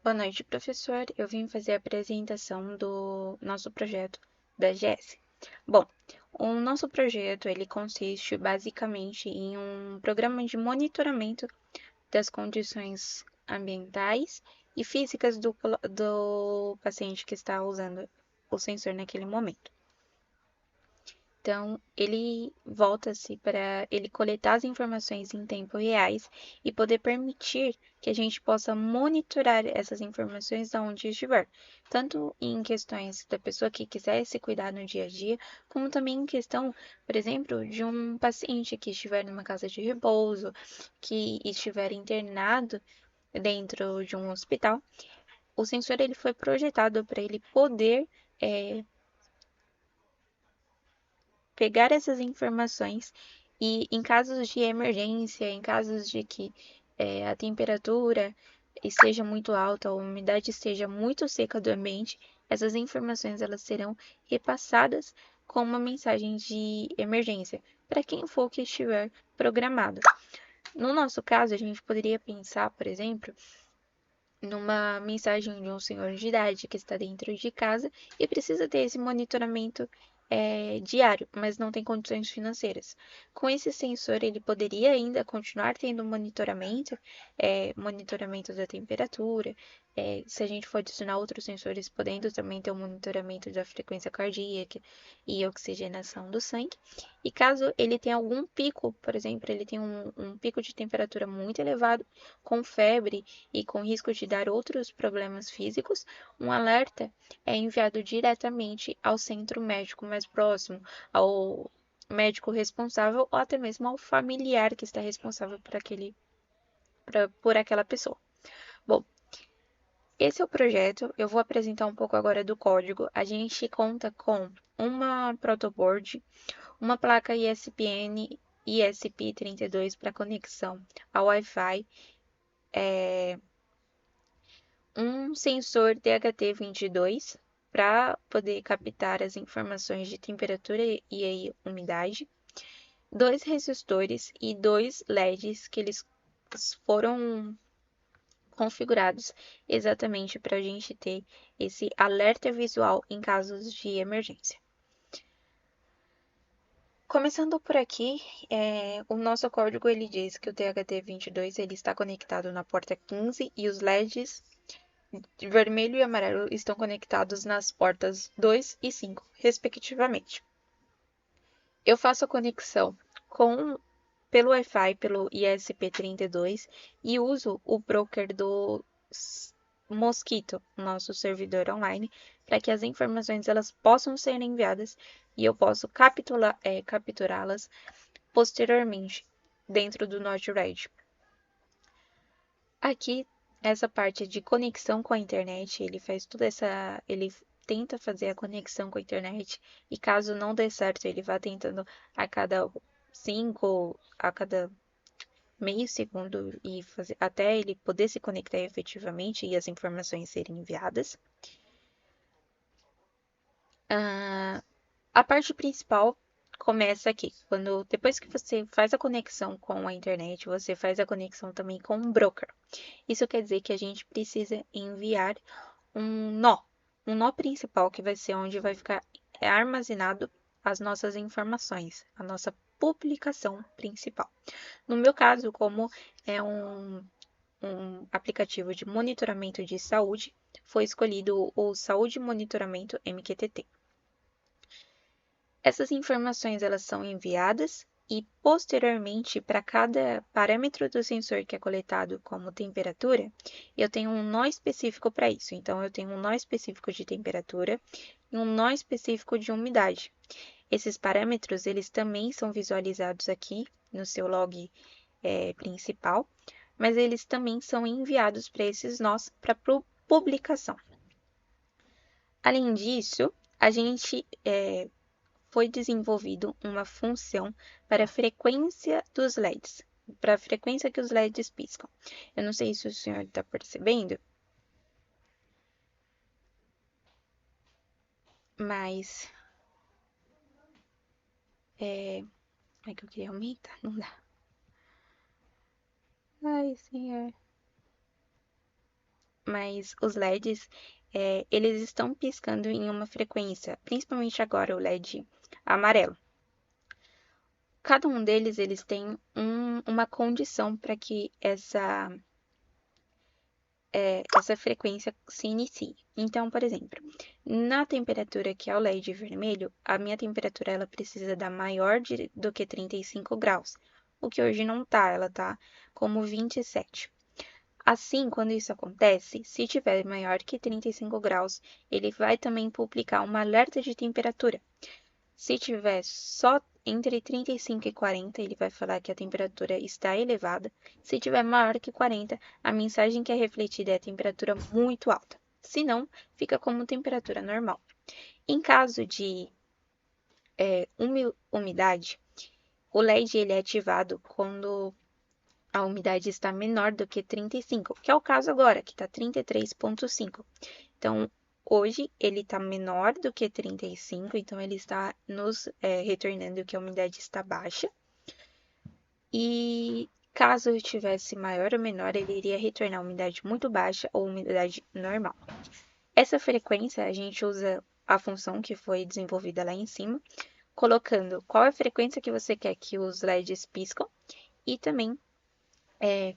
Boa noite, professor. Eu vim fazer a apresentação do nosso projeto da GS. Bom, o nosso projeto ele consiste basicamente em um programa de monitoramento das condições ambientais e físicas do paciente que está usando o sensor naquele momento. Então, ele volta-se para ele coletar as informações em tempo reais e poder permitir que a gente possa monitorar essas informações de onde estiver, tanto em questões da pessoa que quiser se cuidar no dia a dia, como também em questão, por exemplo, de um paciente que estiver numa casa de repouso, que estiver internado dentro de um hospital. O sensor ele foi projetado para ele poder pegar essas informações e, em casos de emergência, em casos de que a temperatura esteja muito alta, a umidade esteja muito seca do ambiente, essas informações elas serão repassadas com uma mensagem de emergência para quem for que estiver programado. No nosso caso, a gente poderia pensar, por exemplo, numa mensagem de um senhor de idade que está dentro de casa e precisa ter esse monitoramento diário, mas não tem condições financeiras. Com esse sensor, ele poderia ainda continuar tendo monitoramento, monitoramento da temperatura, se a gente for adicionar outros sensores, podendo também ter o monitoramento da frequência cardíaca e oxigenação do sangue. E caso ele tenha algum pico, por exemplo, ele tem um pico de temperatura muito elevado, com febre e com risco de dar outros problemas físicos, um alerta é enviado diretamente ao centro médico mais próximo, ao médico responsável ou até mesmo ao familiar que está responsável por aquela pessoa. Bom, esse é o projeto. Eu vou apresentar um pouco agora do código. A gente conta com uma protoboard, uma placa ISPN ESP32 para conexão ao Wi-Fi, um sensor DHT22 para poder captar as informações de temperatura e aí, umidade, dois resistores e dois LEDs que eles foram configurados exatamente para a gente ter esse alerta visual em casos de emergência. Começando por aqui, o nosso código ele diz que o DHT22 ele está conectado na porta 15 e os LEDs de vermelho e amarelo estão conectados nas portas 2 e 5, respectivamente. Eu faço a conexão pelo Wi-Fi, pelo ISP32 e uso o broker do Mosquito, nosso servidor online, para que as informações elas possam ser enviadas e eu posso capturá-las posteriormente dentro do Node-RED. Aqui, essa parte de conexão com a internet, ele tenta fazer a conexão com a internet e caso não dê certo, ele vai tentando a cada 5, a cada meio segundo e fazer até ele poder se conectar efetivamente e as informações serem enviadas. A parte principal começa aqui, quando depois que você faz a conexão com a internet, você faz a conexão também com um broker. Isso quer dizer que a gente precisa enviar um nó principal que vai ser onde vai ficar armazenado as nossas informações, a nossa publicação principal. No meu caso, como é um aplicativo de monitoramento de saúde, foi escolhido o Saúde Monitoramento MQTT. Essas informações elas são enviadas e posteriormente para cada parâmetro do sensor que é coletado como temperatura, eu tenho um nó específico para isso. Então eu tenho um nó específico de temperatura e um nó específico de umidade. Esses parâmetros eles também são visualizados aqui no seu log principal, mas eles também são enviados para esses nós para publicação. Além disso, a gente foi desenvolvido uma função para a frequência dos LEDs, para a frequência que os LEDs piscam. Eu não sei se o senhor está percebendo, mas é que eu queria aumentar, não dá. Ai, senhor. mas os LEDs, eles estão piscando em uma frequência, principalmente agora o LED amarelo. Cada um deles, eles têm uma condição para que essa frequência se inicie. Então, por exemplo, na temperatura que é o LED vermelho, a minha temperatura ela precisa dar maior do que 35 graus, o que hoje não tá, ela tá como 27. Assim, quando isso acontece, se tiver maior que 35 graus, ele vai também publicar um alerta de temperatura. Se tiver só entre 35 e 40, ele vai falar que a temperatura está elevada. Se tiver maior que 40, a mensagem que é refletida é a temperatura muito alta. Se não, fica como temperatura normal. Em caso de umidade, o LED ele é ativado quando a umidade está menor do que 35, que é o caso agora, que está 33,5. Então, hoje ele está menor do que 35, então ele está nos retornando que a umidade está baixa. E caso eu tivesse maior ou menor, ele iria retornar umidade muito baixa ou umidade normal. Essa frequência a gente usa a função que foi desenvolvida lá em cima, colocando qual é a frequência que você quer que os LEDs piscam e também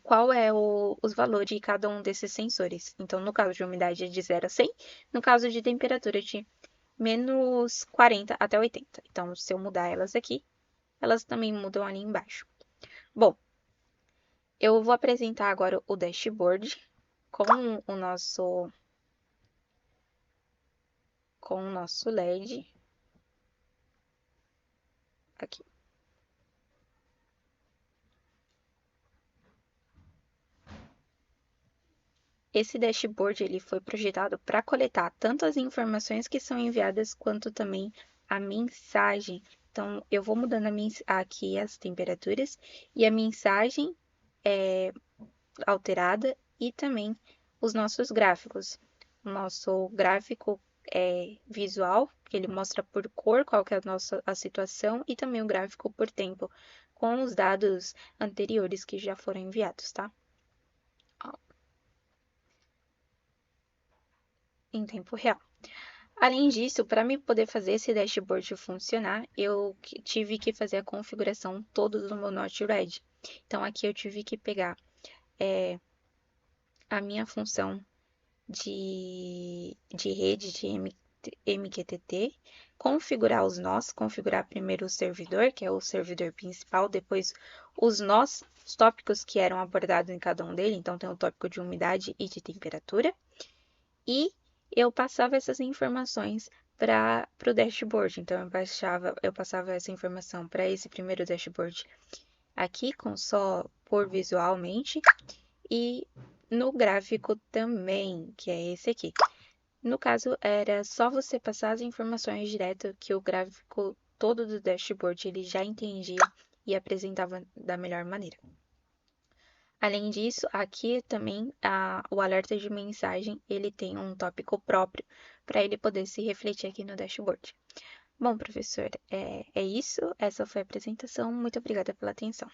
qual é os valores de cada um desses sensores. Então, no caso de umidade é de 0 a 100, no caso de temperatura de menos 40 até 80. Então, se eu mudar elas aqui, elas também mudam ali embaixo. Bom, eu vou apresentar agora o dashboard com o nosso LED aqui. Esse dashboard ele foi projetado para coletar tanto as informações que são enviadas quanto também a mensagem. Então, eu vou mudando aqui as temperaturas e a mensagem é alterada e também os nossos gráficos. O nosso gráfico visual, que ele mostra por cor qual que é a situação e também o gráfico por tempo, com os dados anteriores que já foram enviados, tá? Em tempo real. Além disso, para me poder fazer esse dashboard funcionar, eu tive que fazer a configuração toda do meu Node-RED. Então, aqui eu tive que pegar a minha função de rede de MQTT, configurar os nós, configurar primeiro o servidor, que é o servidor principal, depois os nós, os tópicos que eram abordados em cada um deles, então tem o tópico de umidade e de temperatura, e eu passava essas informações para o dashboard. Então, eu passava essa informação para esse primeiro dashboard aqui, com só por visualmente, e no gráfico também, que é esse aqui. No caso, era só você passar as informações direto que o gráfico todo do dashboard ele já entendia e apresentava da melhor maneira. Além disso, aqui também o alerta de mensagem ele tem um tópico próprio para ele poder se refletir aqui no dashboard. Bom, professor, é isso. Essa foi a apresentação. Muito obrigada pela atenção.